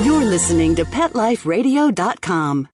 You're listening to PetLifeRadio.com.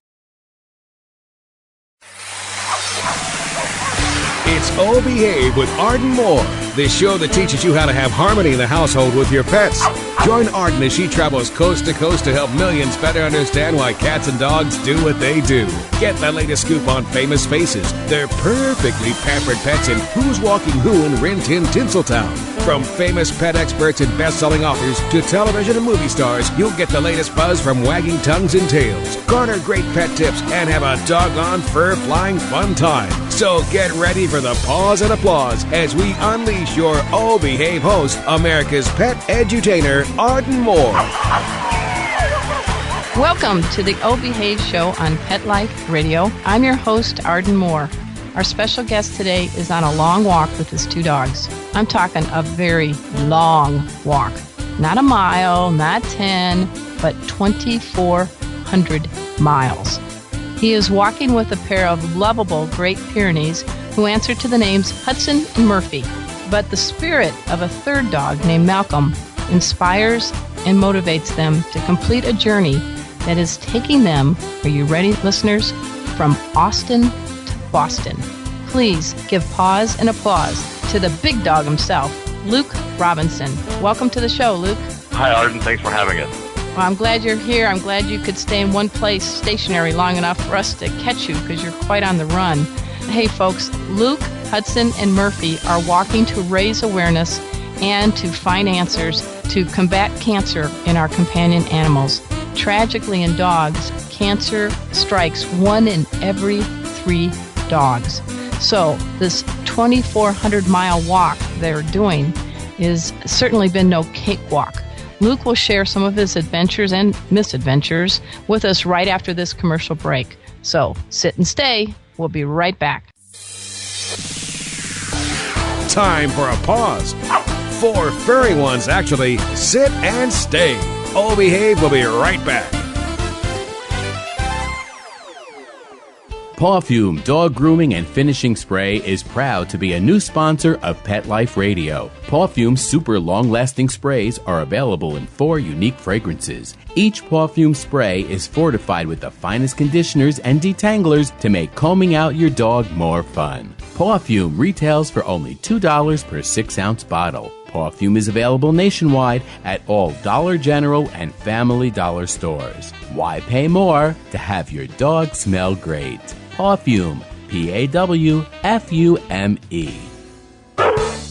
It's Oh Behave with Arden Moore, the show that teaches you how to have harmony in the household with your pets. Join Arden as she travels coast to coast to help millions better understand why cats and dogs do what they do. Get the latest scoop on famous faces, their perfectly pampered pets, and who's walking who in Rin Tin Tinseltown. From famous pet experts and best-selling authors to television and movie stars, you'll get the latest buzz from wagging tongues and tails. Garner great pet tips and have a doggone fur-flying fun time. So get ready for the pause and applause as we unleash your Oh Behave host, America's pet edutainer, Arden Moore. Welcome to the Oh Behave show on Pet Life Radio. I'm your host, Arden Moore. Our special guest today is on a long walk with his two dogs. I'm talking a very long walk. Not a mile, not 10, but 2,400 miles. He is walking with a pair of lovable Great Pyrenees who answer to the names Hudson and Murphy. But the spirit of a third dog named Malcolm inspires and motivates them to complete a journey that is taking them, are you ready, listeners, from Austin to Boston. Please give pause and applause to the big dog himself, Luke Robinson. Welcome to the show, Luke. Hi, Arden. Thanks for having us. Well, I'm glad you're here. I'm glad you could stay in one place stationary long enough for us to catch you because you're quite on the run. Hey, folks, Luke, Hudson, and Murphy are walking to raise awareness and to find answers to combat cancer in our companion animals. Tragically, in dogs, cancer strikes 1 in every 3 dogs. So this 2,400-mile walk they're doing is certainly been no cakewalk. Luke will share some of his adventures and misadventures with us right after this commercial break. So sit and stay. We'll be right back. Time for a pause. 4 furry ones, actually. Sit and stay. Oh Behave will be right back. Pawfume Dog Grooming and Finishing Spray is proud to be a new sponsor of Pet Life Radio. Pawfume's super long-lasting sprays are available in 4 unique fragrances. Each Pawfume spray is fortified with the finest conditioners and detanglers to make combing out your dog more fun. Pawfume retails for only $2 per 6-ounce bottle. Pawfume is available nationwide at all Dollar General and Family Dollar stores. Why pay more to have your dog smell great? Pawfume, P-A-W-F-U-M-E.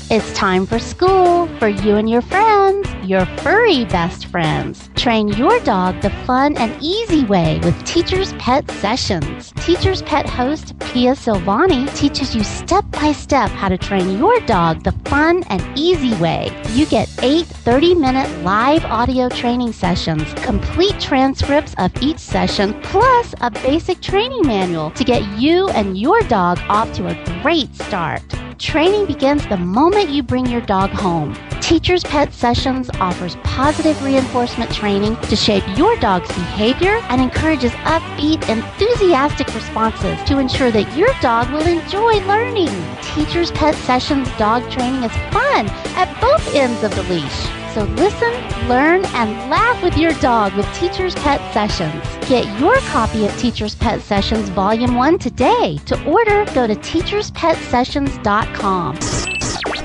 It's time for school for you and your friends, your furry best friends. Train your dog the fun and easy way with Teacher's Pet Sessions. Teacher's Pet host Pia Silvani teaches you step-by-step how to train your dog the fun and easy way. You get 8 30-minute live audio training sessions, complete transcripts of each session, plus a basic training manual to get you and your dog off to a great start. Training begins the moment you bring your dog home. Teacher's Pet Sessions offers positive reinforcement training to shape your dog's behavior and encourages upbeat, enthusiastic responses to ensure that your dog will enjoy learning. Teacher's Pet Sessions dog training is fun at both ends of the leash. So listen, learn, and laugh with your dog with Teacher's Pet Sessions. Get your copy of Teacher's Pet Sessions Volume 1 today. To order, go to teacherspetsessions.com.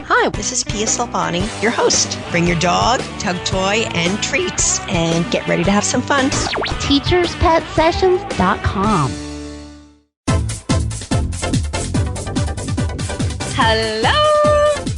Hi, this is Pia Silvani, your host. Bring your dog, tug toy, and treats, and get ready to have some fun. teacherspetsessions.com. Hello!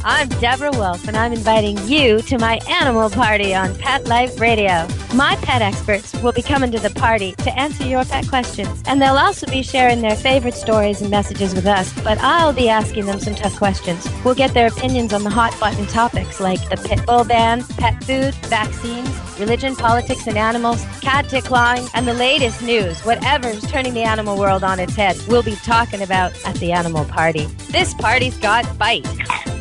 I'm Deborah Wolf, and I'm inviting you to my animal party on Pet Life Radio. My pet experts will be coming to the party to answer your pet questions, and they'll also be sharing their favorite stories and messages with us, but I'll be asking them some tough questions. We'll get their opinions on the hot-button topics like the pit bull ban, pet food, vaccines, religion, politics, and animals, cat decline, and the latest news. Whatever's turning the animal world on its head, we'll be talking about at the animal party. This party's got bite.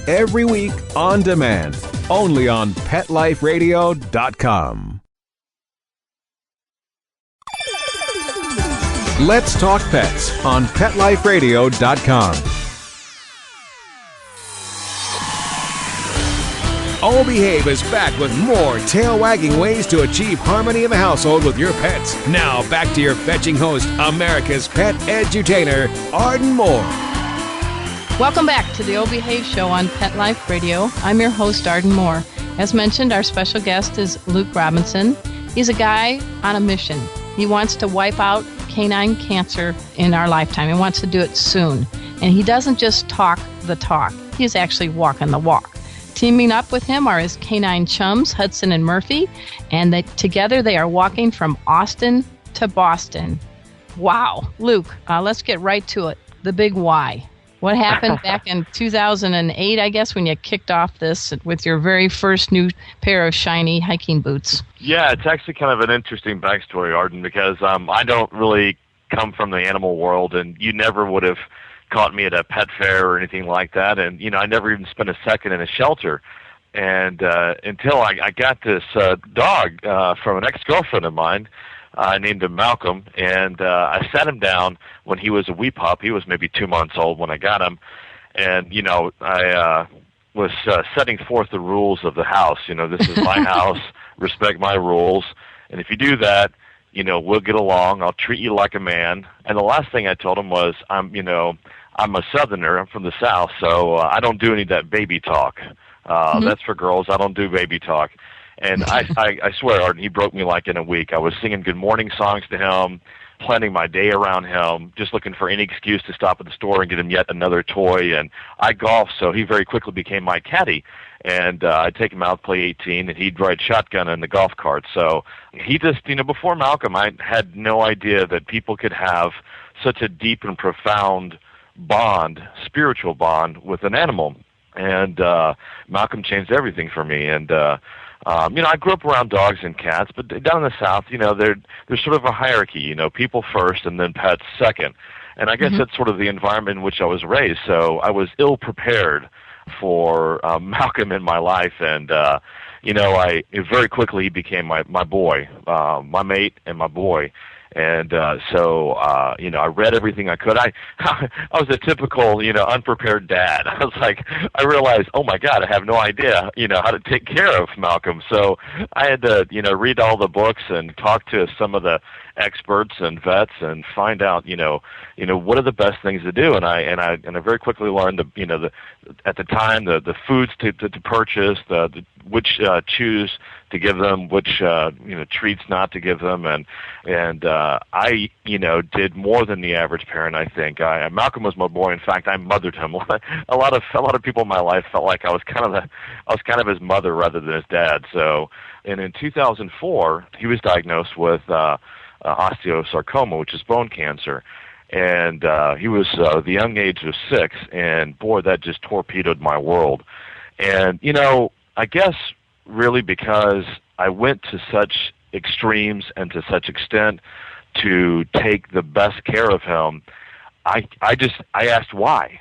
Every week on demand, only on PetLifeRadio.com. Let's Talk Pets on PetLifeRadio.com. All Behave is back with more tail-wagging ways to achieve harmony in the household with your pets. Now, back to your fetching host, America's pet edutainer, Arden Moore. Welcome back to the O Behave Show on Pet Life Radio. I'm your host, Arden Moore. As mentioned, our special guest is Luke Robinson. He's a guy on a mission. He wants to wipe out canine cancer in our lifetime. He wants to do it soon. And he doesn't just talk the talk. He's actually walking the walk. Teaming up with him are his canine chums, Hudson and Murphy, and together they are walking from Austin to Boston. Wow. Luke, let's get right to it. The big why. What happened back in 2008, I guess, when you kicked off this with your very first new pair of shiny hiking boots? Yeah, it's actually kind of an interesting backstory, Arden, because I don't really come from the animal world, and you never would have caught me at a pet fair or anything like that. And, I never even spent a second in a shelter. And until I got this dog from an ex-girlfriend of mine. I named him Malcolm, and I sat him down when he was a wee pup. He was maybe 2 months old when I got him. And, I was setting forth the rules of the house. This is my house. Respect my rules. And if you do that, we'll get along. I'll treat you like a man. And the last thing I told him was, I'm a Southerner. I'm from the South, so I don't do any of that baby talk. That's for girls. I don't do baby talk. And I swear, Arden, he broke me like in a week. I was singing good morning songs to him, planning my day around him, just looking for any excuse to stop at the store and get him yet another toy. And I golf, so he very quickly became my caddy. And I'd take him out, play 18, and he'd ride shotgun in the golf cart. So he just, before Malcolm, I had no idea that people could have such a deep and profound bond, spiritual bond with an animal. And Malcolm changed everything for me. And I grew up around dogs and cats, but down in the South, there's sort of a hierarchy, people first and then pets second. And I guess that's sort of the environment in which I was raised. So I was ill-prepared for Malcolm in my life. And, I very quickly became my boy, my mate and my boy. And I read everything I could. I was a typical, unprepared dad. I realized, oh my God, I have no idea, how to take care of Malcolm. So I had to, read all the books and talk to some of the experts and vets and find out, what are the best things to do. And I very quickly learned at the time the foods to purchase, which chews to give them, which treats not to give them, and I did more than the average parent. I think Malcolm was my boy. In fact, I mothered him. A lot of people in my life felt like I was kind of his mother rather than his dad. So, and in 2004, he was diagnosed with osteosarcoma, which is bone cancer. And he was the young age of 6, and boy, that just torpedoed my world. And I guess really because I went to such extremes and to such extent to take the best care of him, I asked why?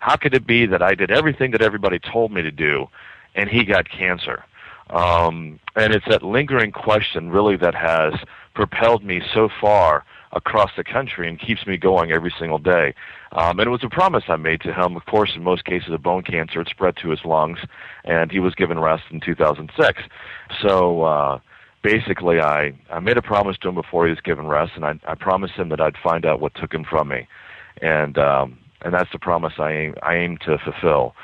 How could it be that I did everything that everybody told me to do, and he got cancer? And it's that lingering question really that has propelled me so far across the country and keeps me going every single day. And it was a promise I made to him. Of course, in most cases of bone cancer, it spread to his lungs, and he was given rest in 2006. So basically, I made a promise to him before he was given rest, and I promised him that I'd find out what took him from me. And that's the promise I aim to fulfill.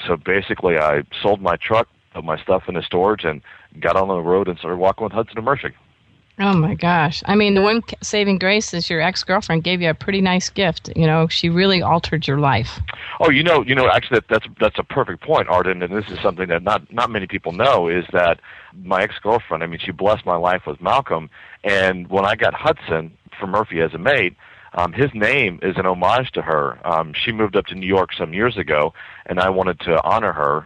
So basically, I sold my truck, put my stuff in the storage, and got on the road and started walking with Hudson and Murphy. Oh, my gosh. I mean, the one saving grace is your ex-girlfriend gave you a pretty nice gift. She really altered your life. Oh, actually, that's a perfect point, Arden, and this is something that not many people know, is that my ex-girlfriend, she blessed my life with Malcolm, and when I got Hudson for Murphy as a mate, his name is an homage to her. She moved up to New York some years ago, and I wanted to honor her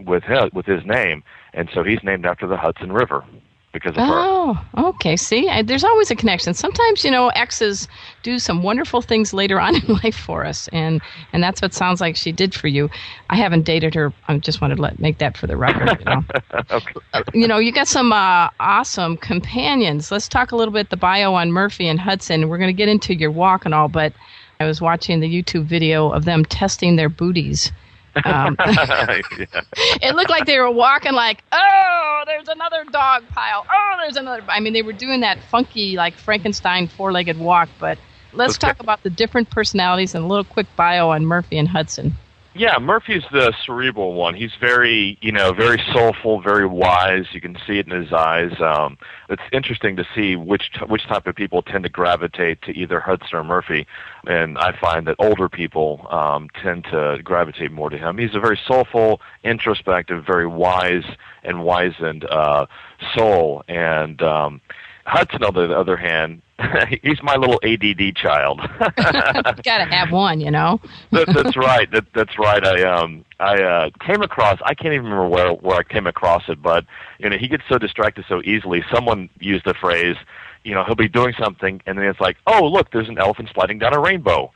with his name, and so he's named after the Hudson River. Because of her. Oh, okay. See, there's always a connection. Sometimes, exes do some wonderful things later on in life for us, and that's what sounds like she did for you. I haven't dated her. I just wanted to make that for the record. Okay. You got some awesome companions. Let's talk a little bit the bio on Murphy and Hudson. We're going to get into your walk and all, but I was watching the YouTube video of them testing their booties. It looked like they were walking like, oh, there's another dog pile. Oh, there's another. I mean, they were doing that funky, like Frankenstein four-legged walk. But let's talk about the different personalities and a little quick bio on Murphy and Hudson. Yeah, Murphy's the cerebral one. He's very, very soulful, very wise. You can see it in his eyes. It's interesting to see which type of people tend to gravitate to either Hudson or Murphy, and I find that older people tend to gravitate more to him. He's a very soulful, introspective, very wise and wizened soul, and Hudson, on the other hand, he's my little ADD child. Got to have one, That's right. That's right. I came across. I can't even remember where I came across it, but he gets so distracted so easily. Someone used the phrase, he'll be doing something, and then it's like, oh, look, there's an elephant sliding down a rainbow,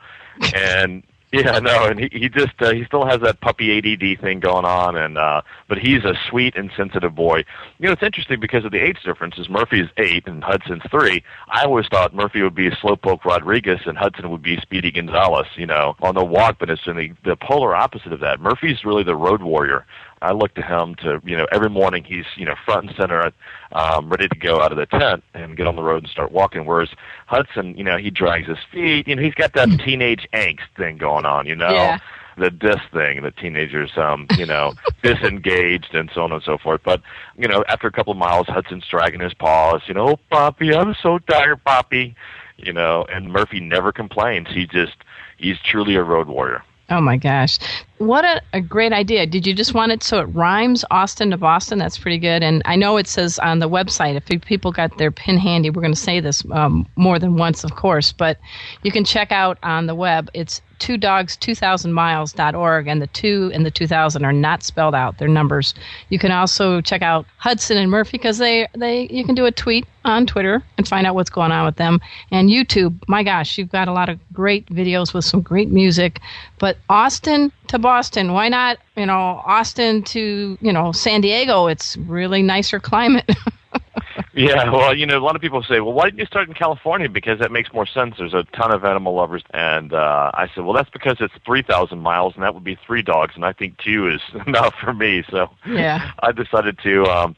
and. Yeah, no, and he still has that puppy ADD thing going on, and but he's a sweet and sensitive boy. It's interesting because of the age differences. Murphy's 8 and Hudson's 3. I always thought Murphy would be Slowpoke Rodriguez and Hudson would be Speedy Gonzalez, on the walk, but it's in the polar opposite of that. Murphy's really the road warrior. I look to him to, every morning he's, front and center, ready to go out of the tent and get on the road and start walking. Whereas Hudson, he drags his feet. He's got that teenage angst thing going on, Yeah. The dis thing, the teenagers, disengaged and so on and so forth. But, after a couple of miles, Hudson's dragging his paws, oh, Poppy, I'm so tired, Poppy, and Murphy never complains. He's truly a road warrior. Oh, my gosh. What a great idea. Did you just want it so it rhymes, Austin to Boston? That's pretty good. And I know it says on the website, if people got their pen handy, we're going to say this more than once, of course, but you can check out on the web. It's 2dogs2000miles.org, and the 2 and the 2000 are not spelled out. They're numbers. You can also check out Hudson and Murphy because you can do a tweet on Twitter and find out what's going on with them. And YouTube, my gosh, you've got a lot of great videos with some great music. But Austin to Boston, why not, Austin to, San Diego? It's really nicer climate. Yeah, well, a lot of people say, well, why didn't you start in California? Because that makes more sense. There's a ton of animal lovers. And I said, well, that's because it's 3,000 miles, and that would be 3 dogs, and I think 2 is enough for me. So yeah, I decided to, I'm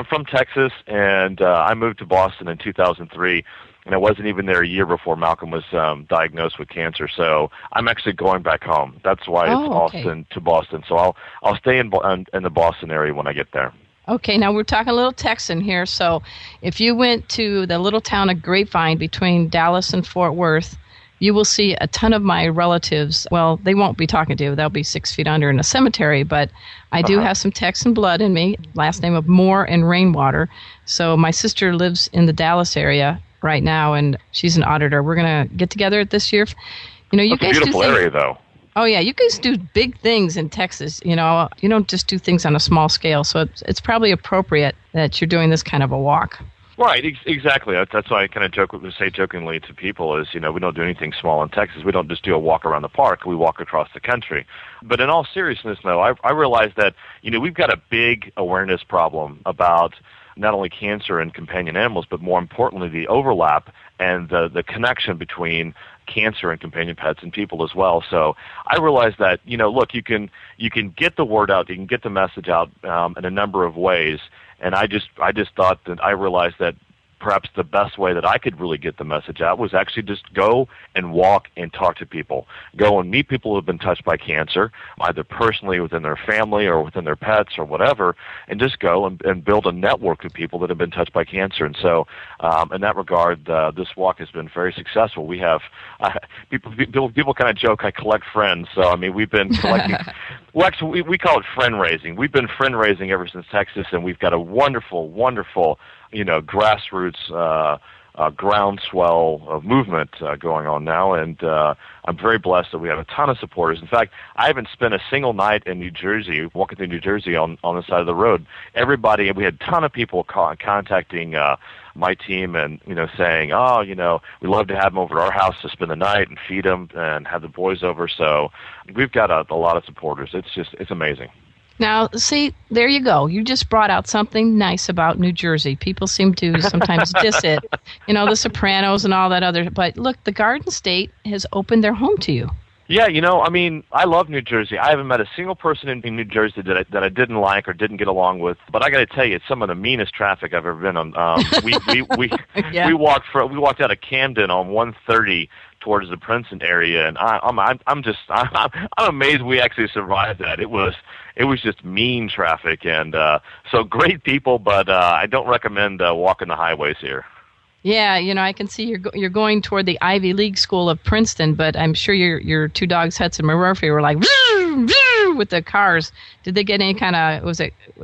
from Texas, and I moved to Boston in 2003. And I wasn't even there a year before Malcolm was diagnosed with cancer. So I'm actually going back home. That's why it's Austin to Boston. So I'll stay in the Boston area when I get there. Okay, now we're talking a little Texan here. So if you went to the little town of Grapevine between Dallas and Fort Worth, you will see a ton of my relatives. Well, they won't be talking to you. They'll be 6 feet under in a cemetery. But I do have some Texan blood in me, last name of Moore and Rainwater. So my sister lives in the Dallas area right now, and she's an auditor. We're going to get together this year. You That's guys a beautiful area, though. Oh, yeah. You guys do big things in Texas. You don't just do things on a small scale. So it's probably appropriate that you're doing this kind of a walk. Right, exactly. That's why I kind of say jokingly to people is, we don't do anything small in Texas. We don't just do a walk around the park. We walk across the country. But in all seriousness, though, I realize that, we've got a big awareness problem about not only cancer in companion animals, but more importantly, the overlap and the connection between cancer and companion pets and people as well. So I realize that, look, you can get the word out, you can get the message out in a number of ways. And I just thought that I realized that perhaps the best way that I could really get the message out was actually just go and walk and talk to people. Go and meet people who have been touched by cancer, either personally within their family or within their pets or whatever, and just go and build a network of people that have been touched by cancer. And so in that regard, this walk has been very successful. We have people kind of joke I collect friends. So, I mean, we've been collecting well, actually, we call it friend raising. We've been friend raising ever since Texas, and we've got a wonderful, wonderful grassroots groundswell of movement going on now, and I'm very blessed that we have a ton of supporters. In fact, I haven't spent a single night in New Jersey, walking through New Jersey on the side of the road. Everybody, we had a ton of people contacting my team and, saying, we'd love to have them over to our house to spend the night and feed them and have the boys over. So we've got a lot of supporters. It's amazing. Now, see, there you go. You just brought out something nice about New Jersey. People seem to sometimes diss it, the Sopranos and all that other. But look, the Garden State has opened their home to you. Yeah, I mean, I love New Jersey. I haven't met a single person in New Jersey that I didn't like or didn't get along with. But I got to tell you, it's some of the meanest traffic I've ever been on. We walked out of Camden on 130 towards the Princeton area, and I'm amazed we actually survived that. It was just mean traffic, and so great people, but I don't recommend walking the highways here. Yeah, I can see you're going toward the Ivy League school of Princeton, but I'm sure your two dogs, Hudson and Murphy, were like woo, woo, with the cars. Did they get any kind of was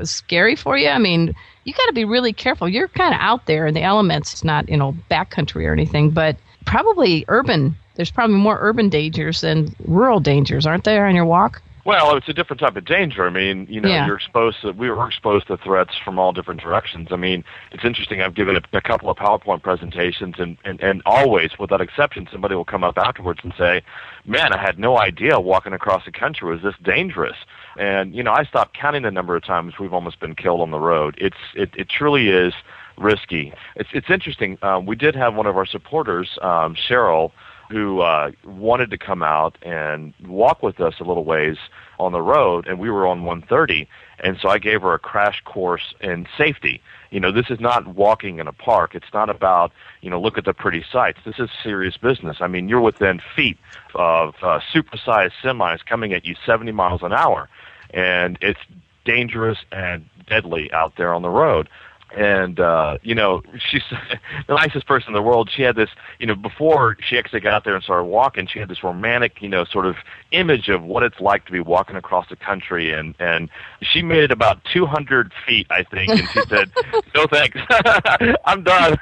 scary for you? I mean, you got to be really careful. You're kind of out there in the elements. It's not backcountry or anything, but probably urban. There's probably more urban dangers than rural dangers, aren't there, on your walk? Well, it's a different type of danger. I mean, we were exposed to threats from all different directions. I mean, it's interesting. I've given a couple of PowerPoint presentations, and always, without exception, somebody will come up afterwards and say, man, I had no idea walking across the country was this dangerous. And, I stopped counting the number of times we've almost been killed on the road. It truly is risky. It's interesting. We did have one of our supporters, Cheryl, who wanted to come out and walk with us a little ways on the road, and we were on 130, and so I gave her a crash course in safety. This is not walking in a park. It's not about, look at the pretty sights. This is serious business. I mean, you're within feet of supersized semis coming at you 70 miles an hour, and it's dangerous and deadly out there on the road. And, she's the nicest person in the world. She had this, before she actually got out there and started walking, she had this romantic, sort of image of what it's like to be walking across the country. And she made it about 200 feet, I think. And she said, no thanks. I'm done.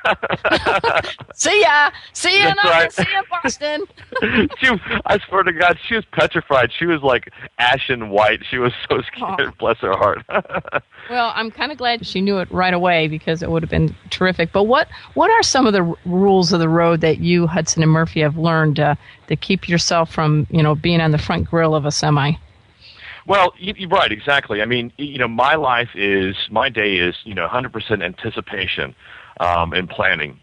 See ya. See ya. Right. See ya, Boston. I swear to God, she was petrified. She was like ashen white. She was so scared. Bless her heart. Well, I'm kind of glad she knew it right away, because it would have been terrific. But what are some of the rules of the road that you, Hudson and Murphy, have learned to keep yourself from, being on the front grill of a semi? Well, you're right, exactly. I mean, my day is, 100% anticipation and planning,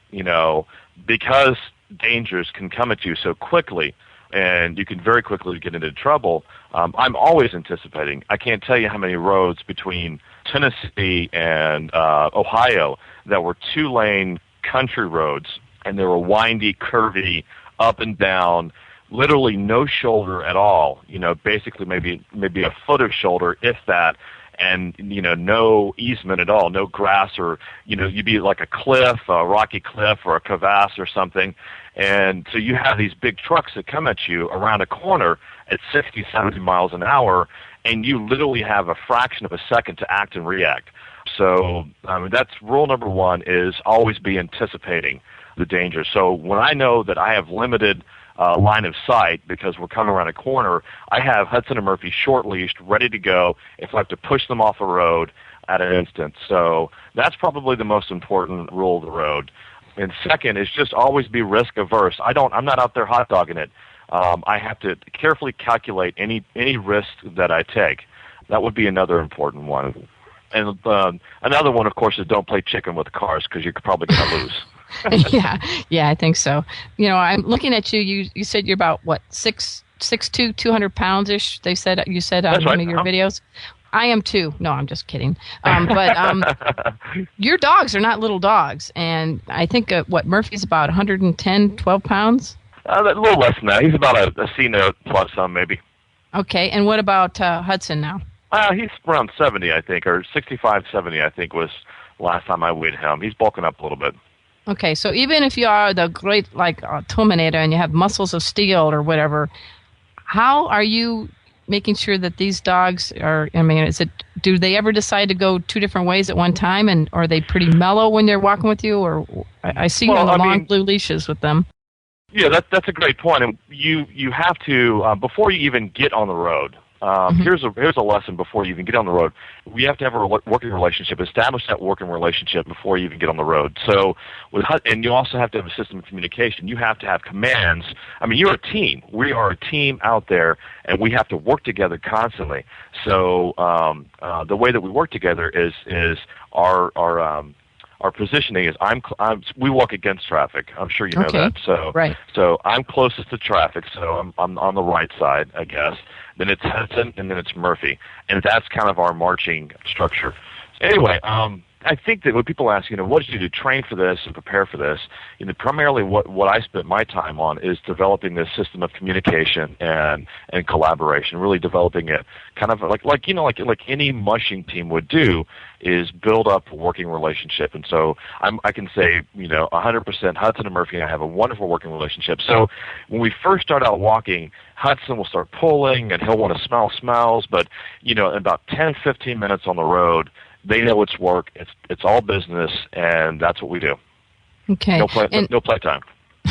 because dangers can come at you so quickly, and you can very quickly get into trouble. I'm always anticipating. I can't tell you how many roads between Tennessee and Ohio that were 2-lane country roads, and they were windy, curvy, up and down, literally no shoulder at all. Basically maybe a foot of shoulder, if that, and no easement at all, no grass, or you'd be like a cliff, a rocky cliff, or a crevasse or something. And so you have these big trucks that come at you around a corner at 60, 70 miles an hour, and you literally have a fraction of a second to act and react. So that's rule number one, is always be anticipating the danger. So when I know that I have limited line of sight because we're coming around a corner, I have Hudson and Murphy short-leashed, ready to go if I have to push them off a road at an instant. So that's probably the most important rule of the road. And second is just always be risk averse. I'm not out there hot dogging it. I have to carefully calculate any risk that I take. That would be another important one. And another one, of course, is don't play chicken with cars, because you're probably going to lose. Yeah, I think so. I'm looking at you. You said you're about what, 6'2", 200 pounds ish. You said on one of your videos. I am too. No, I'm just kidding. But your dogs are not little dogs, and I think Murphy's about 110, 12 pounds. A little less than that. He's about a C-note plus some, maybe. Okay, and what about Hudson now? He's around 70, I think, or 65, 70, I think was last time I weighed him. He's bulking up a little bit. Okay, so even if you are the great, Terminator, and you have muscles of steel or whatever, how are you making sure that these dogs are, do they ever decide to go two different ways at one time, and are they pretty mellow when they're walking with you? Or I see you on the long blue leashes with them. Yeah, that's a great point. And you have to, before you even get on the road, here's a lesson before you even get on the road. We have to have a working relationship, establish that working relationship before you even get on the road. So, and you also have to have a system of communication. You have to have commands. I mean, you're a team. We are a team out there, and we have to work together constantly. So the way that we work together is our our positioning is we walk against traffic. I'm sure you know that. So right. So I'm closest to traffic, so I'm on the right side, I guess. Then it's Hudson, and then it's Murphy, and that's kind of our marching structure. So anyway, I think that when people ask, what did you do to train for this and prepare for this, primarily what I spent my time on is developing this system of communication and collaboration, really developing it kind of like any mushing team would do, is build up a working relationship. And so I can say, 100% Hudson and Murphy and I have a wonderful working relationship. So when we first start out walking, Hudson will start pulling and he'll want to smell smells, but in about 10, 15 minutes on the road, they know it's work. It's all business, and that's what we do. Okay. No playtime.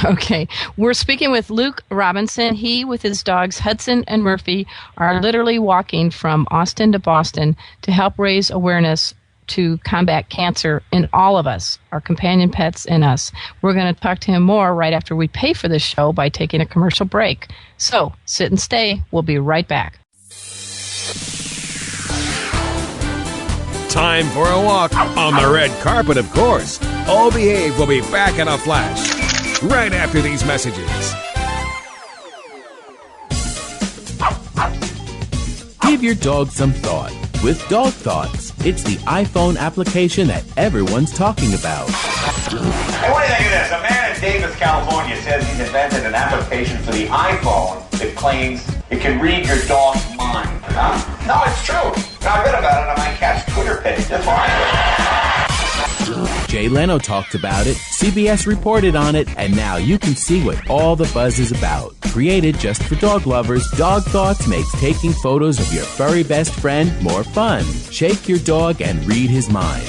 Okay. We're speaking with Luke Robinson. He, with his dogs Hudson and Murphy, are literally walking from Austin to Boston to help raise awareness to combat cancer in all of us, our companion pets and us. We're going to talk to him more right after we pay for this show by taking a commercial break. So sit and stay. We'll be right back. Time for a walk on the red carpet, of course. All Behave will be back in a flash, right after these messages. Give your dog some thought with Dog Thoughts. It's the iPhone application that everyone's talking about. Hey, what do you think of this? A man in Davis, California says he's invented an application for the iPhone that claims it can read your dog's mind. Huh? No, it's true. I read about it on my cat's Twitter page. That's why. Jay Leno talked about it, CBS reported on it, and now you can see what all the buzz is about. Created just for dog lovers, Dog Thoughts makes taking photos of your furry best friend more fun. Shake your dog and read his mind.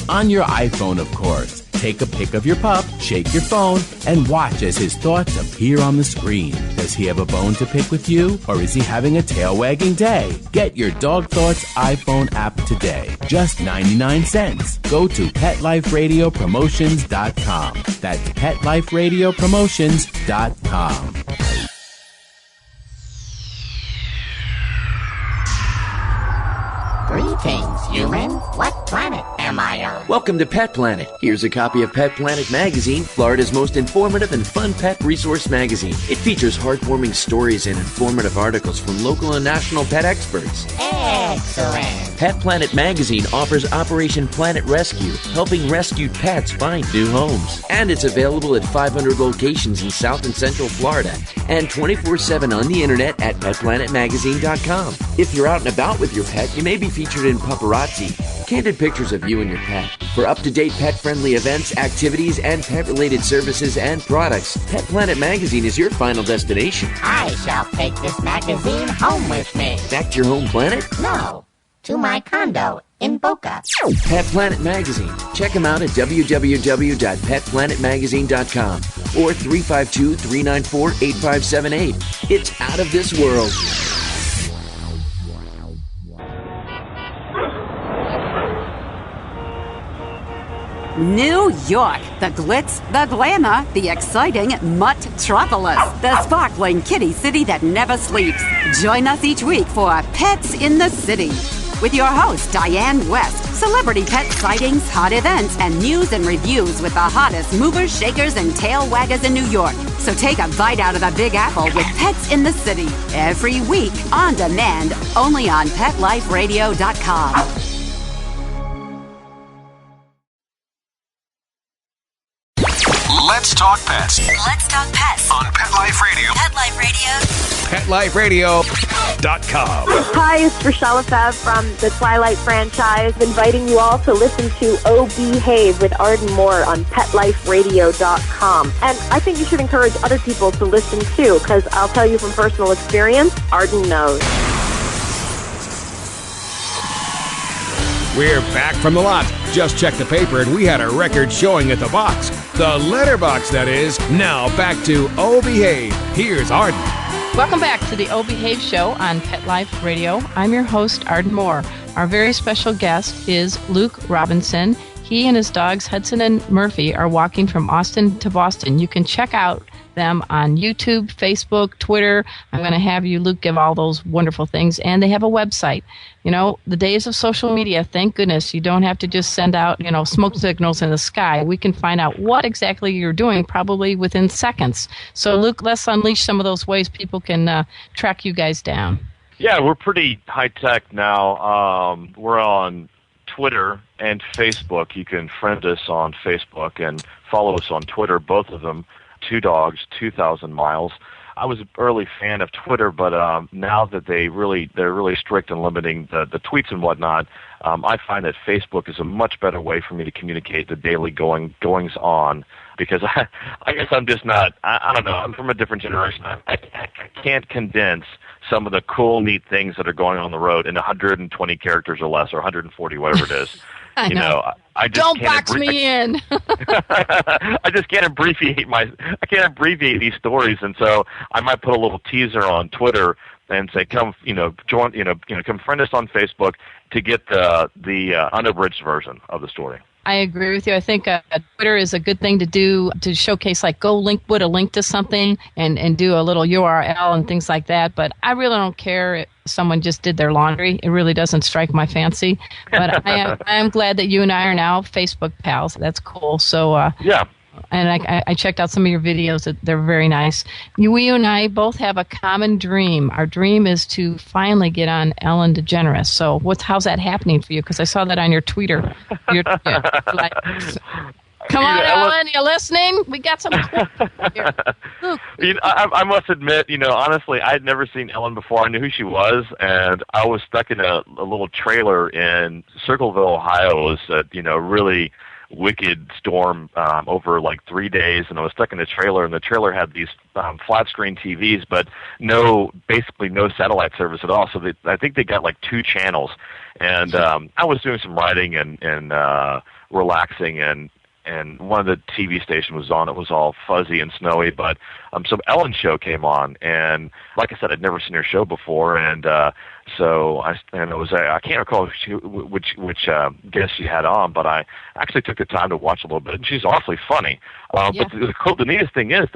On your iPhone, of course. Take a pic of your pup, shake your phone, and watch as his thoughts appear on the screen. Does he have a bone to pick with you, or is he having a tail-wagging day? Get your Dog Thoughts iPhone app today. Just 99 cents. Go to PetLifeRadioPromotions.com. That's PetLifeRadioPromotions.com. Greetings, humans. What planet am I on? Welcome to Pet Planet. Here's a copy of Pet Planet Magazine, Florida's most informative and fun pet resource magazine. It features heartwarming stories and informative articles from local and national pet experts. Excellent. Pet Planet Magazine offers Operation Planet Rescue, helping rescued pets find new homes. And it's available at 500 locations in South and Central Florida and 24/7 on the internet at PetPlanetMagazine.com. If you're out and about with your pet, you may be featured in Paparazzi, candid pictures of you and your pet. For up-to-date pet-friendly events, activities, and pet-related services and products, Pet Planet Magazine is your final destination. I shall take this magazine home with me. Back to your home planet? No, to my condo in Boca. Pet Planet Magazine. Check them out at www.petplanetmagazine.com or 352-394-8578. It's out of this world. New York, the glitz, the glamour, the exciting Mutt-tropolis, the sparkling kitty city that never sleeps. Join us each week for Pets in the City with your host, Diane West. Celebrity pet sightings, hot events, and news and reviews with the hottest movers, shakers, and tail waggers in New York. So take a bite out of the Big Apple with Pets in the City every week on demand, only on PetLifeRadio.com. Let's talk pets. Let's talk pets On Pet Life Radio. Pet Life Radio. PetLifeRadio.com. Hi, it's Rochelle Lefebvre from the Twilight franchise, inviting you all to listen to Oh Behave with Arden Moore on PetLifeRadio.com. And I think you should encourage other people to listen too, because I'll tell you from personal experience, Arden knows. We're back from the lot. Just checked the paper and we had a record showing at the box. The letterbox, that is. Now back to Oh Behave. Here's Arden. Welcome back to the Oh Behave show on Pet Life Radio. I'm your host, Arden Moore. Our very special guest is Luke Robinson. He and his dogs, Hudson and Murphy, are walking from Austin to Boston. You can check out them on YouTube, Facebook, Twitter. I'm going to have you, Luke, give all those wonderful things. And they have a website. You know, the days of social media, thank goodness, you don't have to just send out, smoke signals in the sky. We can find out what exactly you're doing probably within seconds. So, Luke, let's unleash some of those ways people can track you guys down. Yeah, we're pretty high-tech now. We're on Twitter and Facebook. You can friend us on Facebook and follow us on Twitter, both of them, 2 Dogs, 2,000 Miles. I was an early fan of Twitter, but now that they're really strict in limiting the tweets and whatnot, I find that Facebook is a much better way for me to communicate the daily goings on, because I guess I'm just not, I don't know, I'm from a different generation. I can't condense some of the cool, neat things that are going on the road in 120 characters or less, or 140, whatever it is. I know. I just don't box me in. I just can't abbreviate these stories, and so I might put a little teaser on Twitter and say, come, join, come friend us on Facebook to get the unabridged version of the story. I agree with you. I think Twitter is a good thing to do to showcase, like put a link to something and do a little URL and things like that. But I really don't care if someone just did their laundry. It really doesn't strike my fancy. But I am glad that you and I are now Facebook pals. That's cool. So yeah. And I checked out some of your videos. They're very nice. You and I both have a common dream. Our dream is to finally get on Ellen DeGeneres. So how's that happening for you? Because I saw that on your Twitter. Come on, Ellen, you listening? We got some cool here. Luke. I must admit, honestly, I had never seen Ellen before. I knew who she was, and I was stuck in a little trailer in Circleville, Ohio. It was a really wicked storm over like 3 days, and I was stuck in a trailer, and the trailer had these flat screen TVs, but basically no satellite service at all. So I think they got like 2 channels, and I was doing some writing and relaxing, and one of the TV stations was on. It was all fuzzy and snowy, but some Ellen show came on, and like I said, I'd never seen her show before, and so I can't recall which guest she had on, but I actually took the time to watch a little bit, and she's awfully funny. But the neatest thing is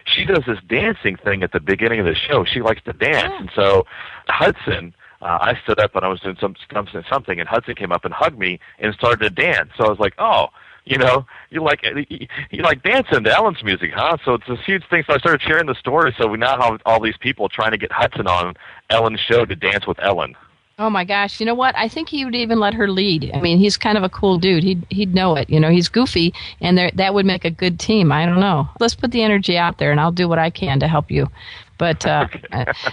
she does this dancing thing at the beginning of the show. She likes to dance, and so Hudson. I stood up and I was doing something, and Hudson came up and hugged me and started to dance. So I was like, oh. You like dancing to Ellen's music, huh? So it's this huge thing. So I started sharing the story. So we now have all these people trying to get Hudson on Ellen's show to dance with Ellen. Oh my gosh! You know what? I think he would even let her lead. I mean, he's kind of a cool dude. He'd know it. He's goofy, and that would make a good team. I don't know. Let's put the energy out there, and I'll do what I can to help you. But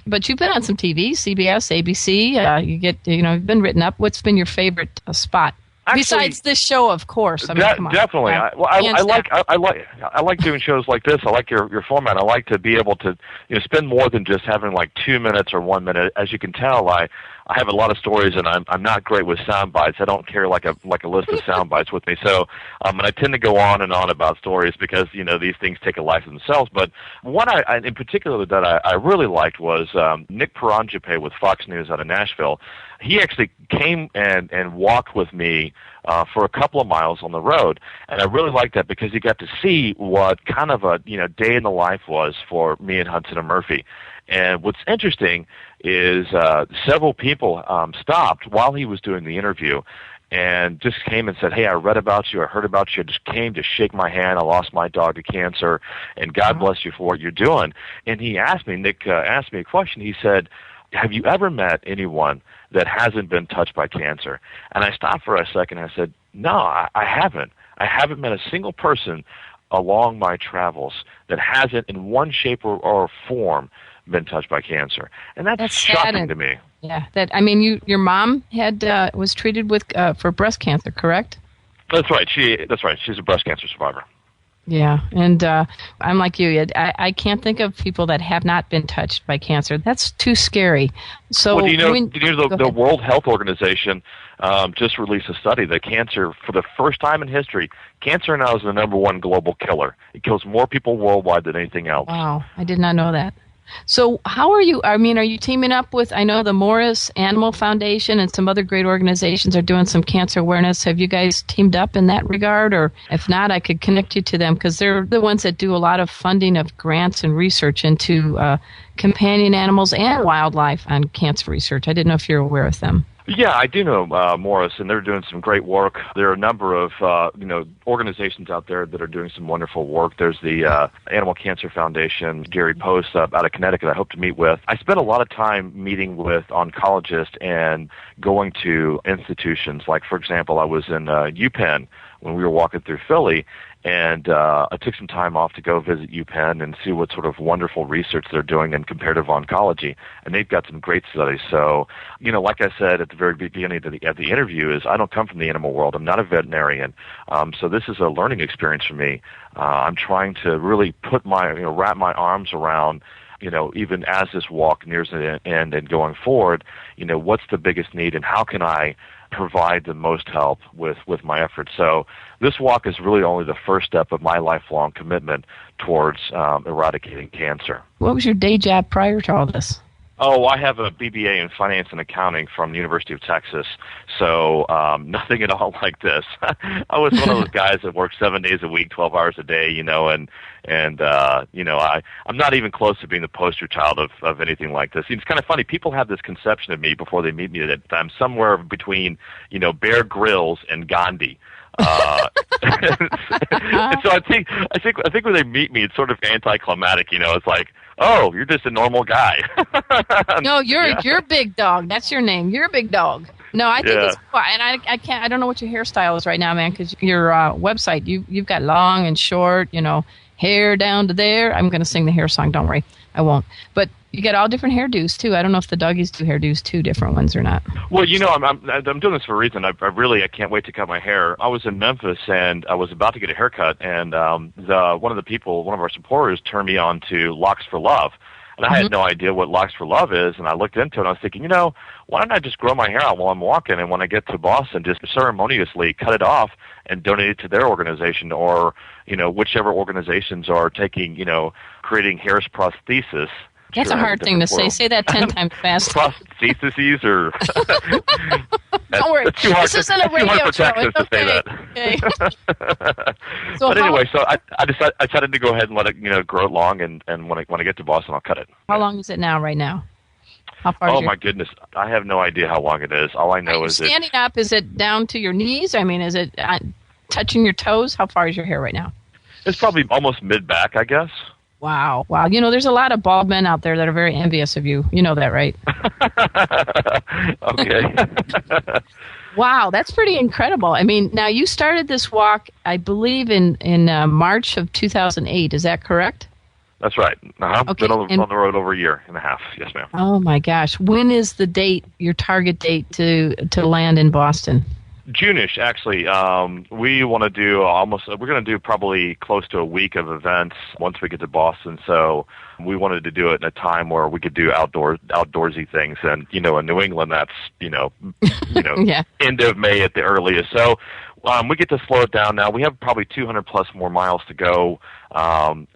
but you've been on some TV, CBS, ABC. You've been written up. What's been your favorite spot? Actually, besides this show, of course. I mean, come on. Definitely. I like doing shows like this. I like your format. I like to be able to spend more than just having like 2 minutes or 1 minute. As you can tell, I have a lot of stories, and I'm not great with sound bites. I don't carry like a list of sound bites with me. So and I tend to go on and on about stories because these things take a life of themselves. But one I in particular that I really liked was Nick Perangipe with Fox News out of Nashville. He actually came and walked with me for a couple of miles on the road, and I really liked that because he got to see what kind of a day in the life was for me and Hudson and Murphy. And what's interesting is several people stopped while he was doing the interview and just came and said, hey, I read about you, I heard about you, I just came to shake my hand, I lost my dog to cancer, and God bless you for what you're doing. And Nick asked me a question. He said, have you ever met anyone that hasn't been touched by cancer? And I stopped for a second and I said, no, I haven't. I haven't met a single person along my travels that hasn't in one shape or form been touched by cancer. And that's shocking to me. Yeah. Your mom was treated with for breast cancer, correct? That's right. She's a breast cancer survivor. Yeah, and I'm like you. I can't think of people that have not been touched by cancer. That's too scary. So, the World Health Organization just released a study that cancer, for the first time in history, cancer now is the #1 global killer. It kills more people worldwide than anything else. Wow, I did not know that. So how are you, are you teaming up with, I know the Morris Animal Foundation and some other great organizations are doing some cancer awareness. Have you guys teamed up in that regard? Or if not, I could connect you to them because they're the ones that do a lot of funding of grants and research into companion animals and wildlife on cancer research. I didn't know if you're aware of them. Yeah, I do know Morris, and they're doing some great work. There are a number of organizations out there that are doing some wonderful work. There's the Animal Cancer Foundation, Gary Post out of Connecticut I hope to meet with. I spent a lot of time meeting with oncologists and going to institutions. Like, for example, I was in UPenn when we were walking through Philly, and I took some time off to go visit UPenn and see what sort of wonderful research they're doing in comparative oncology. And they've got some great studies. So, like I said at the very beginning of the interview, is I don't come from the animal world. I'm not a veterinarian. So this is a learning experience for me. I'm trying to really put wrap my arms around, even as this walk nears the end and going forward, what's the biggest need and how can I provide the most help with my efforts. So this walk is really only the first step of my lifelong commitment towards eradicating cancer. What was your day job prior to all this? Oh, I have a BBA in finance and accounting from the University of Texas, so nothing at all like this. I was one of those guys that worked 7 days a week, 12 hours a day, and I'm not even close to being the poster child of anything like this. It's kind of funny. People have this conception of me before they meet me that I'm somewhere between, Bear Grylls and Gandhi. And so I think when they meet me, it's sort of anticlimactic. It's like, oh, you're just a normal guy. No, you're Big Dog. That's your name. You're a Big Dog. No, I think it's quite, and I don't know what your hairstyle is right now, man, because your website, you've got long and short, hair down to there. I'm going to sing the hair song. Don't worry, I won't. But you got all different hairdos too. I don't know if the doggies do hairdos too, different ones or not. Well, I'm doing this for a reason. I can't wait to cut my hair. I was in Memphis and I was about to get a haircut, and one of our supporters turned me on to Locks for Love. And I had no idea what Locks for Love is, and I looked into it, and I was thinking, why don't I just grow my hair out while I'm walking, and when I get to Boston, just ceremoniously cut it off and donate it to their organization, or, whichever organizations are taking, creating hair prosthesis. That's a hard thing to say. Say that 10 times fast. Prostheses or... Don't worry. It's too hard, this isn't a radio for show. Texans to say that. Okay. But anyway, so I decided to go ahead and let it grow it long, and when I get to Boston, I'll cut it. How long is it now? Right now? How far? Oh my goodness, I have no idea how long it is. All I know is standing up. Is it down to your knees? Is it touching your toes? How far is your hair right now? It's probably almost mid back, I guess. Wow. There's a lot of bald men out there that are very envious of you. You know that, right? Okay. Wow, that's pretty incredible. Now you started this walk, I believe, in March of 2008. Is that correct? That's right. Okay. Been on the road over a year and a half. Yes, ma'am. Oh my gosh. When is the date, your target date to land in Boston? June-ish, actually. We want to do we're going to do probably close to a week of events once we get to Boston. So we wanted to do it in a time where we could do outdoorsy things. And, in New England, that's, yeah. End of May at the earliest. So we get to slow it down now. We have probably 200 plus more miles to go. But I'm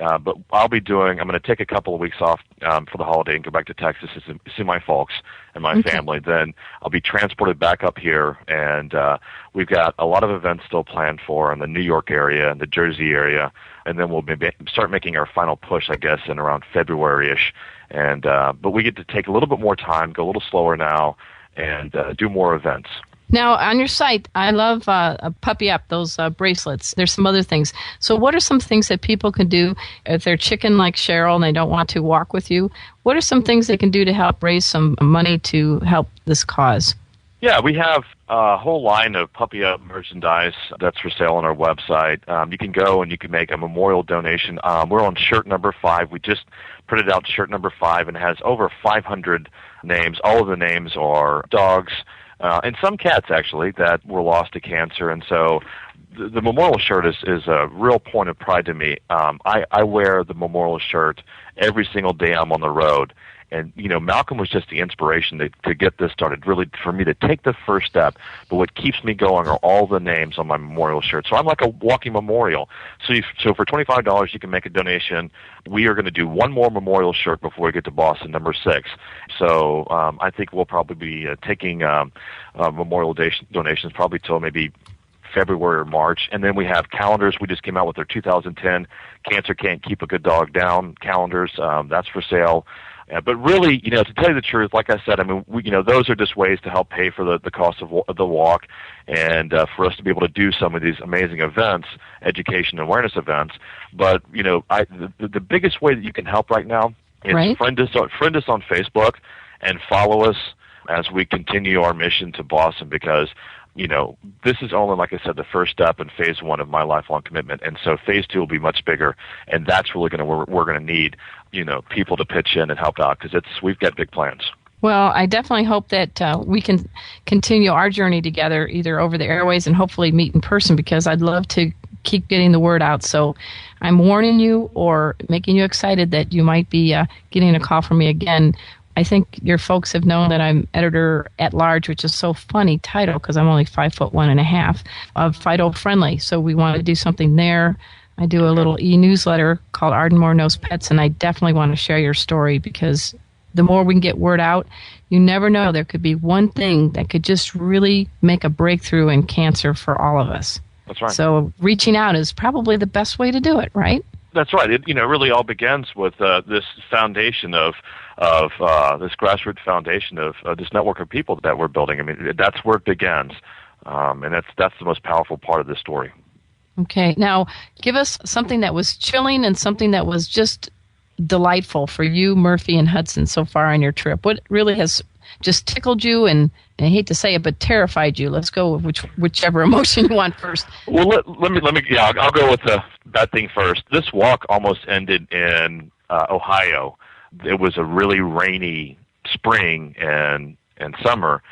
going to take a couple of weeks off for the holiday and go back to Texas to see my folks and my family. Then I'll be transported back up here, and we've got a lot of events still planned for in the New York area and the Jersey area, and then we'll start making our final push, I guess, in around February-ish. And but we get to take a little bit more time, go a little slower now, and do more events. Now, on your site, I love Puppy Up, those bracelets. There's some other things. So what are some things that people can do if they're chicken like Cheryl and they don't want to walk with you? What are some things they can do to help raise some money to help this cause? Yeah, we have a whole line of Puppy Up merchandise that's for sale on our website. You can go and you can make a memorial donation. We're on shirt number 5. We just printed out shirt number 5 and it has over 500 names. All of the names are dogs, and some cats, actually, that were lost to cancer. And so the memorial shirt is a real point of pride to me. I wear the memorial shirt every single day I'm on the road. And Malcolm was just the inspiration to get this started, really for me to take the first step. But what keeps me going are all the names on my memorial shirt. So I'm like a walking memorial. So for $25, you can make a donation. We are going to do one more memorial shirt before we get to Boston, number 6. So I think we'll probably be taking memorial donations probably till maybe February or March. And then we have calendars. We just came out with our 2010 Cancer Can't Keep a Good Dog Down calendars. That's for sale. But really, to tell you the truth, like I said, I mean, those are just ways to help pay for the cost of the walk, and for us to be able to do some of these amazing events, education and awareness events. But the biggest way that you can help right now is friend us on Facebook and follow us as we continue our mission to Boston, because this is only, like I said, the first step in phase 1 of my lifelong commitment. And so phase 2 will be much bigger, and that's really we're going to need, people to pitch in and help out, because we've got big plans. Well, I definitely hope that we can continue our journey together, either over the airways and hopefully meet in person, because I'd love to keep getting the word out. So I'm warning you or making you excited that you might be getting a call from me again. I think your folks have known that I'm editor-at-large, which is so funny title because I'm only 5'1.5" of Fido Friendly. So we want to do something there. I do a little e-newsletter called Ardmore Knows Pets, and I definitely want to share your story, because the more we can get word out, you never know. There could be one thing that could just really make a breakthrough in cancer for all of us. That's right. So reaching out is probably the best way to do it, right? That's right. It really all begins with this foundation of this grassroots foundation of this network of people that we're building. I mean, that's where it begins, and that's the most powerful part of this story. Okay. Now, give us something that was chilling and something that was just delightful for you, Murphy and Hudson, so far on your trip. What really has just tickled you and I hate to say it, but terrified you? Let's go with whichever emotion you want first. Well, let me. Yeah, I'll go with the bad thing first. This walk almost ended in Ohio. It was a really rainy spring and summer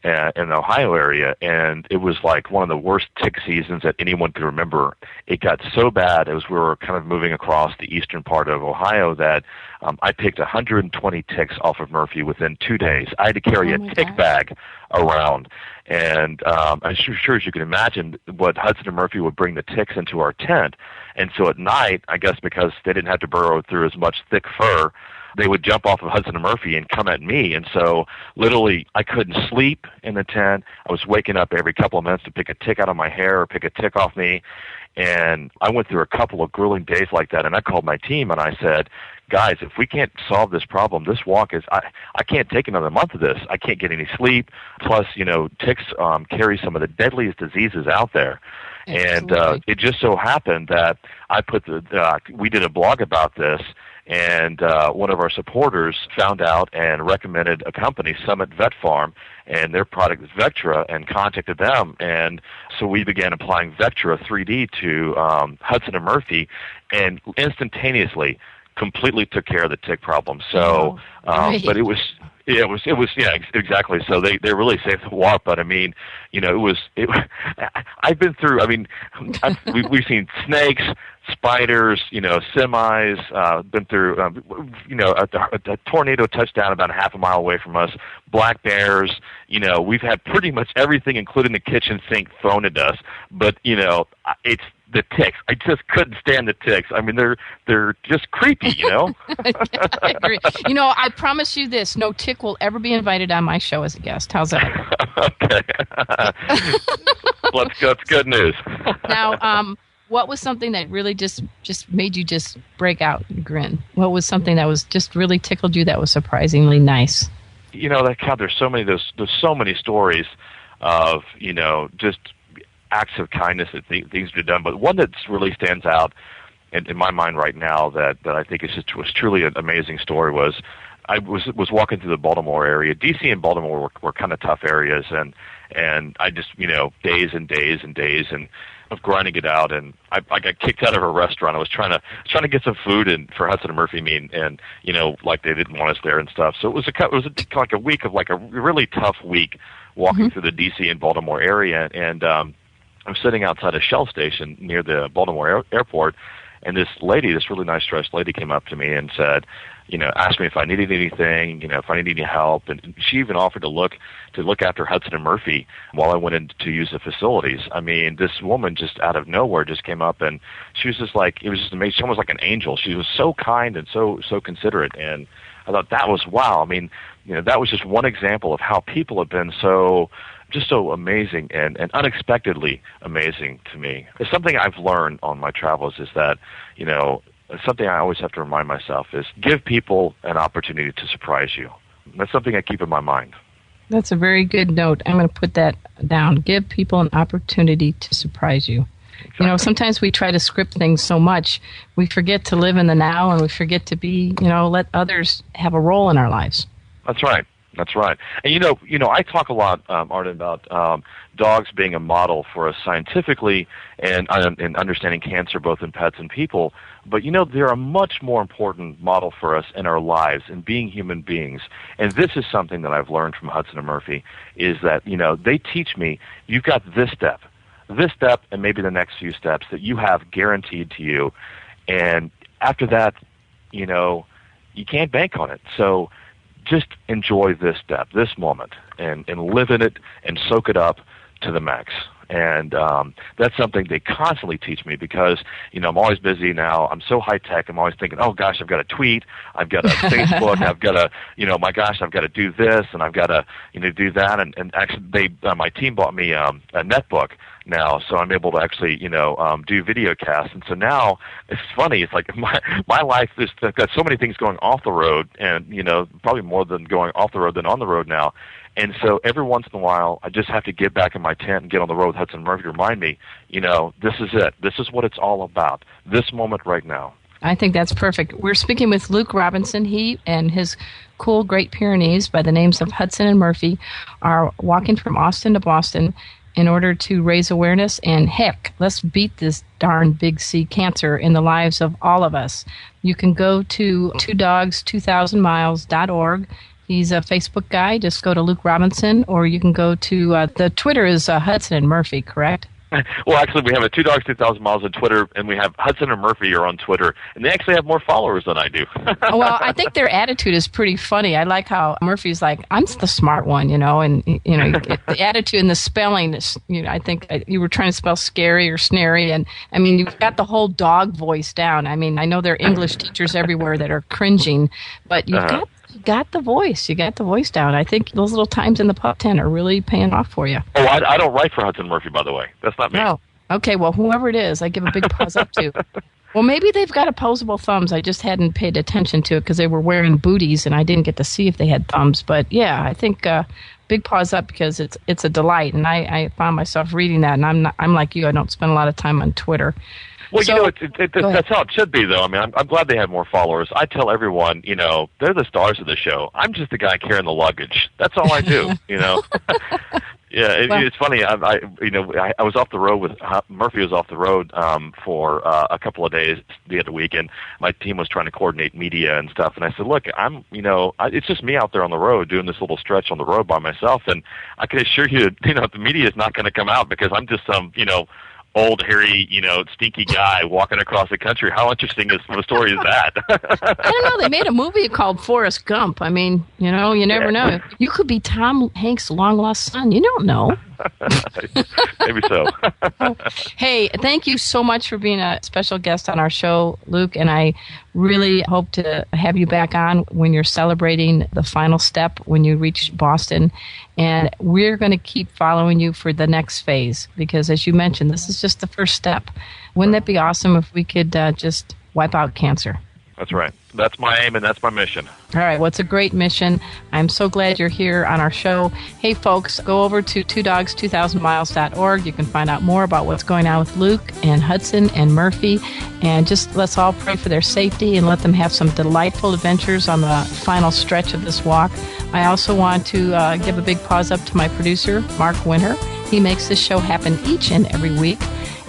in the Ohio area, and it was like one of the worst tick seasons that anyone could remember. It got so bad as we were kind of moving across the eastern part of Ohio that I picked 120 ticks off of Murphy within 2 days. I had to carry a tick bag around, and I'm sure as you can imagine, what Hudson and Murphy would bring the ticks into our tent, and so at night, I guess because they didn't have to burrow through as much thick fur, they would jump off of Hudson and Murphy and come at me. And so literally I couldn't sleep in the tent. I was waking up every couple of minutes to pick a tick out of my hair or pick a tick off me. And I went through a couple of grueling days like that, and I called my team and I said, guys, if we can't solve this problem, this walk is, I can't take another month of this. I can't get any sleep. Plus, ticks carry some of the deadliest diseases out there. Absolutely. And it just so happened that I put we did a blog about this, and one of our supporters found out and recommended a company, Summit Vet Farm, and their product is Vectra, and contacted them. And so we began applying Vectra 3D to Hudson and Murphy, and instantaneously completely took care of the tick problem. So, but it was exactly. So they really saved the walk. But I mean, I've been through. I mean, we've seen snakes, spiders, semis. Been through, a tornado touchdown about a half a mile away from us. Black bears. We've had pretty much everything, including the kitchen sink, thrown at us. But it's the ticks. I just couldn't stand the ticks. I mean, they're just creepy, I agree. I promise you this: no tick will ever be invited on my show as a guest. How's that? Okay. That's good news. Now, what was something that really just made you just break out and grin? What was something that was just really tickled you that was surprisingly nice? There's so many stories of just acts of kindness that things are done, but one that really stands out in my mind right now that I think was truly an amazing story was I was walking through the Baltimore area. DC and Baltimore were kind of tough areas, and I just days and days and days and of grinding it out, and I got kicked out of a restaurant. I was trying to get some food for Hudson and Murphy and like they didn't want us there and stuff. So it was like a week of like a really tough week walking through the DC and Baltimore area, and I'm sitting outside a Shell station near the Baltimore airport, and this really nice dressed lady came up to me and said, asked me if I needed anything, if I needed any help, and she even offered to look after Hudson and Murphy while I went in to use the facilities. I mean, this woman just out of nowhere just came up, and she was just like, it was just amazing. She almost like an angel. She was so kind and so considerate, and I thought that was wow. I mean, that was just one example of how people have been so amazing and unexpectedly amazing to me. It's something I've learned on my travels is that, something I always have to remind myself is give people an opportunity to surprise you. That's something I keep in my mind. That's a very good note. I'm going to put that down. Give people an opportunity to surprise you. Exactly. Sometimes we try to script things so much, we forget to live in the now, and we forget to be, let others have a role in our lives. That's right. That's right. And, I talk a lot, Arden, about dogs being a model for us scientifically and understanding cancer both in pets and people. But, they're a much more important model for us in our lives and being human beings. And this is something that I've learned from Hudson and Murphy is that, they teach me you've got this step, and maybe the next few steps that you have guaranteed to you. And after that, you can't bank on it. So just enjoy this step, this moment, and live in it and soak it up to the max. And that's something they constantly teach me because, I'm always busy now. I'm so high tech. I'm always thinking, oh gosh, I've got to tweet. I've got to Facebook. I've got to, my gosh, I've got to do this and I've got to, do that. And actually, my team bought me a netbook now, so I'm able to actually, do video casts. And so now it's funny. It's like my life is got so many things going off the road, and probably more than going off the road than on the road now. And so every once in a while, I just have to get back in my tent and get on the road with Hudson and Murphy to remind me, this is it. This is what it's all about. This moment right now. I think that's perfect. We're speaking with Luke Robinson. He and his cool Great Pyrenees by the names of Hudson and Murphy are walking from Austin to Boston in order to raise awareness and, heck, let's beat this darn big C cancer in the lives of all of us. You can go to 2dogs2000miles.org. He's a Facebook guy. Just go to Luke Robinson, or you can go to the Twitter is Hudson and Murphy, correct? Well, actually, we have a 2 Dogs 2,000 Miles on Twitter, and we have Hudson and Murphy are on Twitter, and they actually have more followers than I do. Well, I think their attitude is pretty funny. I like how Murphy's like, I'm the smart one, and the attitude and the spelling is, I think you were trying to spell scary or snary, and I mean, you've got the whole dog voice down. I mean, I know there are English teachers everywhere that are cringing, but you've got the voice. You got the voice down. I think those little times in the pup tent are really paying off for you. Oh, I don't write for Hudson Murphy, by the way. That's not me. No. Okay, well, whoever it is, I give a big paws up to. Well, maybe they've got opposable thumbs. I just hadn't paid attention to it because they were wearing booties, and I didn't get to see if they had thumbs. But, yeah, I think big paws up because it's a delight. And I found myself reading that, and I'm like you. I don't spend a lot of time on Twitter. Well, that's how it should be, though. I mean, I'm glad they have more followers. I tell everyone, they're the stars of the show. I'm just the guy carrying the luggage. That's all I do, Yeah, it's funny. I was off the road with Murphy. Was off the road for a couple of days the other week, and my team was trying to coordinate media and stuff. And I said, "Look, it's just me out there on the road doing this little stretch on the road by myself, and I can assure you, the media is not going to come out because I'm just some, old, hairy, stinky guy walking across the country. How interesting of a story is that?" I don't know. They made a movie called Forrest Gump. I mean, you never know. You could be Tom Hanks' long-lost son. You don't know. Maybe so. Hey, thank you so much for being a special guest on our show, Luke, and I really hope to have you back on when you're celebrating the final step when you reach Boston. And we're going to keep following you for the next phase because, as you mentioned, this is just the first step. Wouldn't that be awesome if we could just wipe out cancer? That's right. That's my aim and that's my mission. All right. Well, it's a great mission. I'm so glad you're here on our show. Hey, folks, go over to 2dogs2000miles.org. You can find out more about what's going on with Luke and Hudson and Murphy. And just let's all pray for their safety and let them have some delightful adventures on the final stretch of this walk. I also want to give a big paws up to my producer, Mark Winter. He makes this show happen each and every week.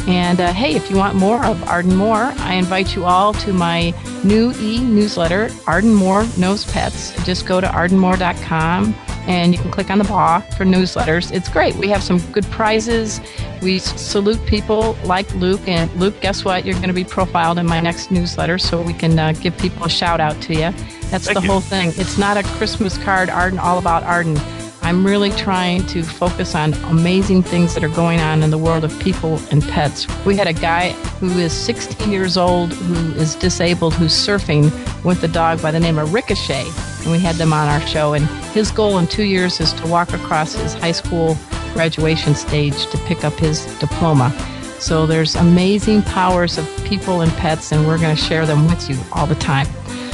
And, hey, if you want more of Arden Moore, I invite you all to my new e-newsletter, Arden Moore Knows Pets. Just go to ardenmoore.com and you can click on the paw for newsletters. It's great. We have some good prizes. We salute people like Luke. And Luke, guess what? You're going to be profiled in my next newsletter, so we can give people a shout out to you. That's the whole thing. It's not a Christmas card, Arden, all about Arden. I'm really trying to focus on amazing things that are going on in the world of people and pets. We had a guy who is 16 years old, who is disabled, who's surfing with a dog by the name of Ricochet. And we had them on our show. And his goal in 2 years is to walk across his high school graduation stage to pick up his diploma. So there's amazing powers of people and pets, and we're going to share them with you all the time.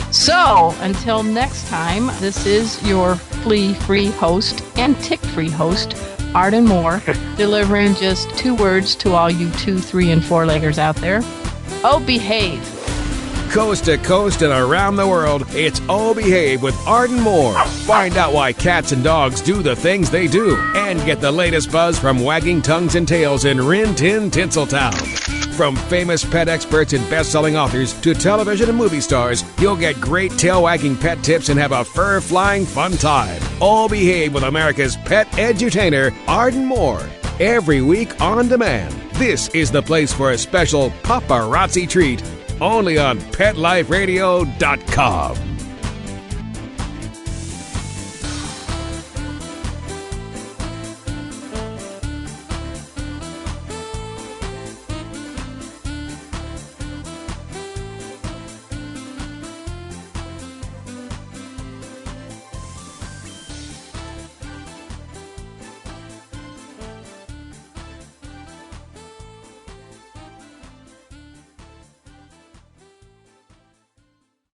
So, until next time, this is your flea-free host and tick-free host, Arden Moore, delivering just 2 words to all you 2, 3, and 4-leggers out there. Oh, behave. Coast to coast and around the world, it's Oh Behave with Arden Moore. Find out why cats and dogs do the things they do, and get the latest buzz from wagging tongues and tails in Rin Tin Tinseltown. From famous pet experts and best-selling authors to television and movie stars, you'll get great tail-wagging pet tips and have a fur-flying fun time. All Behave with America's pet edutainer, Arden Moore. Every week on demand. This is the place for a special paparazzi treat. Only on PetLifeRadio.com.